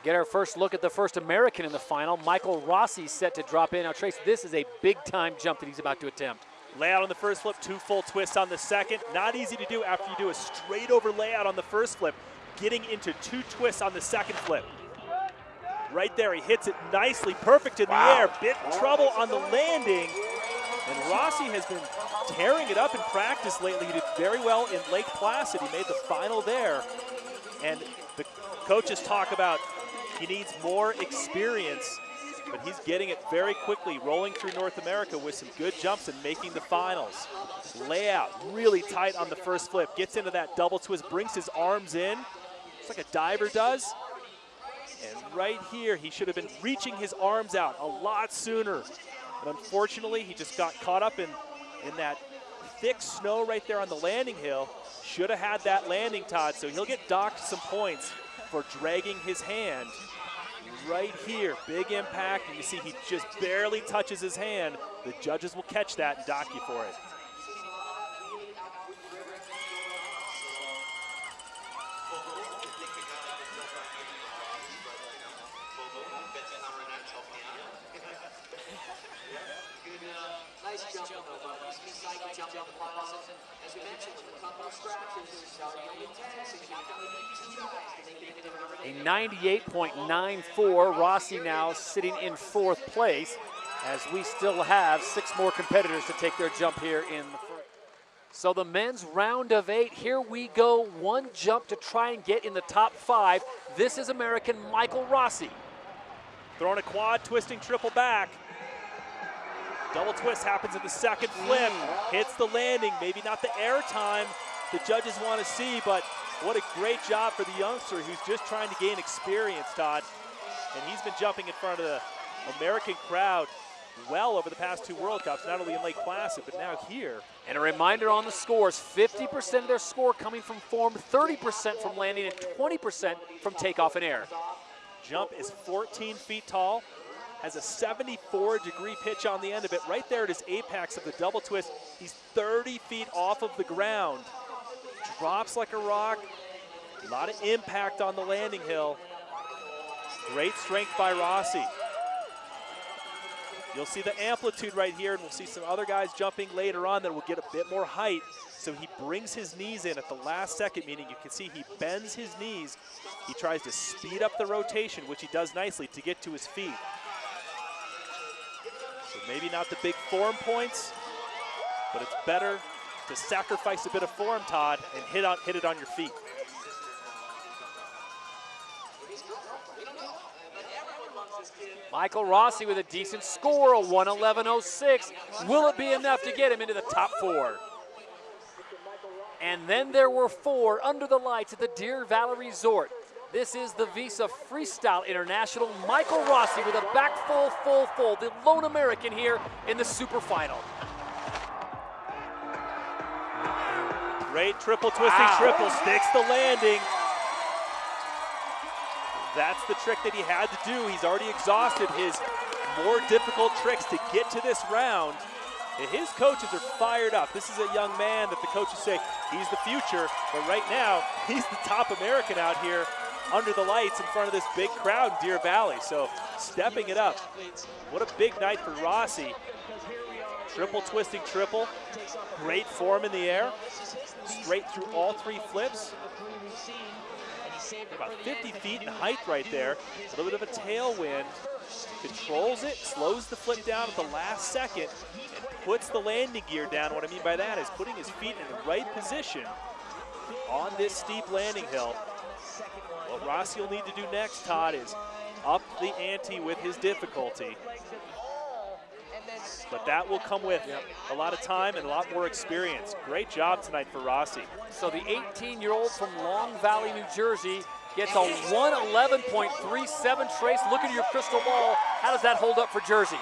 Get our first look at the first American in the final. Michael Rossi set to drop in. Now, Trace, this is a big-time jump that he's about to attempt. Layout on the first flip, 2 full twists on the second. Not easy to do after you do a straight over layout on the first flip. Getting into 2 twists on the second flip. Right there, he hits it nicely, perfect in the air. Bit trouble on the landing. And Rossi has been tearing it up in practice lately. He did very well in Lake Placid. He made the final there. And the coaches talk about he needs more experience, but he's getting it very quickly, rolling through North America with some good jumps and making the finals. Layout really tight on the first flip, gets into that double twist, brings his arms in, just like a diver does. And right here, he should have been reaching his arms out a lot sooner. But unfortunately, he just got caught up in that thick snow right there on the landing hill. Should have had that landing, Todd, so he'll get docked some points for dragging his hand. Right here, big impact, and you see he just barely touches his hand. The judges will catch that and dock you for it. Nice jump, though, but he's psyched jump on the finals. As we mentioned, a couple of scratches, so only 10, so you have to make 2 tries to make it into A 98.94. Rossi now sitting in 4th place as we still have 6 more competitors to take their jump here in the first. So the men's round of 8, here we go. 1 jump to try and get in the top 5. This is American Michael Rossi. Throwing a quad, twisting triple back. Double twist happens in the second flip, hits the landing, maybe not the air time the judges want to see, but what a great job for the youngster who's just trying to gain experience, Todd. And he's been jumping in front of the American crowd well over the past 2 World Cups, not only in Lake Placid, but now here. And a reminder on the scores, 50% of their score coming from form, 30% from landing, and 20% from takeoff and air. Jump is 14 feet tall. Has a 74-degree pitch on the end of it. Right there at his apex of the double twist, he's 30 feet off of the ground. Drops like a rock. A lot of impact on the landing hill. Great strength by Rossi. You'll see the amplitude right here, and we'll see some other guys jumping later on that will get a bit more height. So he brings his knees in at the last second, meaning you can see he bends his knees. He tries to speed up the rotation, which he does nicely to get to his feet. So maybe not the big form points, but it's better to sacrifice a bit of form, Todd, and hit it on your feet. Michael Rossi with a decent score, a 111.06. Will it be enough to get him into the top 4? And then there were 4 under the lights at the Deer Valley Resort. This is the Visa Freestyle International. Michael Rossi with a back full, the lone American here in the super final. Great triple twisting triple, sticks the landing. That's the trick that he had to do. He's already exhausted his more difficult tricks to get to this round. And his coaches are fired up. This is a young man that the coaches say he's the future, but right now he's the top American out here under the lights in front of this big crowd in Deer Valley. So stepping it up. What a big night for Rossi. Triple twisting triple. Great form in the air. Straight through all 3 flips. About 50 feet in height right there. A little bit of a tailwind. Controls it, slows the flip down at the last second, and puts the landing gear down. What I mean by that is putting his feet in the right position on this steep landing hill. What Rossi will need to do next, Todd, is up the ante with his difficulty. But that will come with a lot of time and a lot more experience. Great job tonight for Rossi. So the 18-year-old from Long Valley, New Jersey gets a 111.37 Trace. Look at your crystal ball. How does that hold up for Jersey?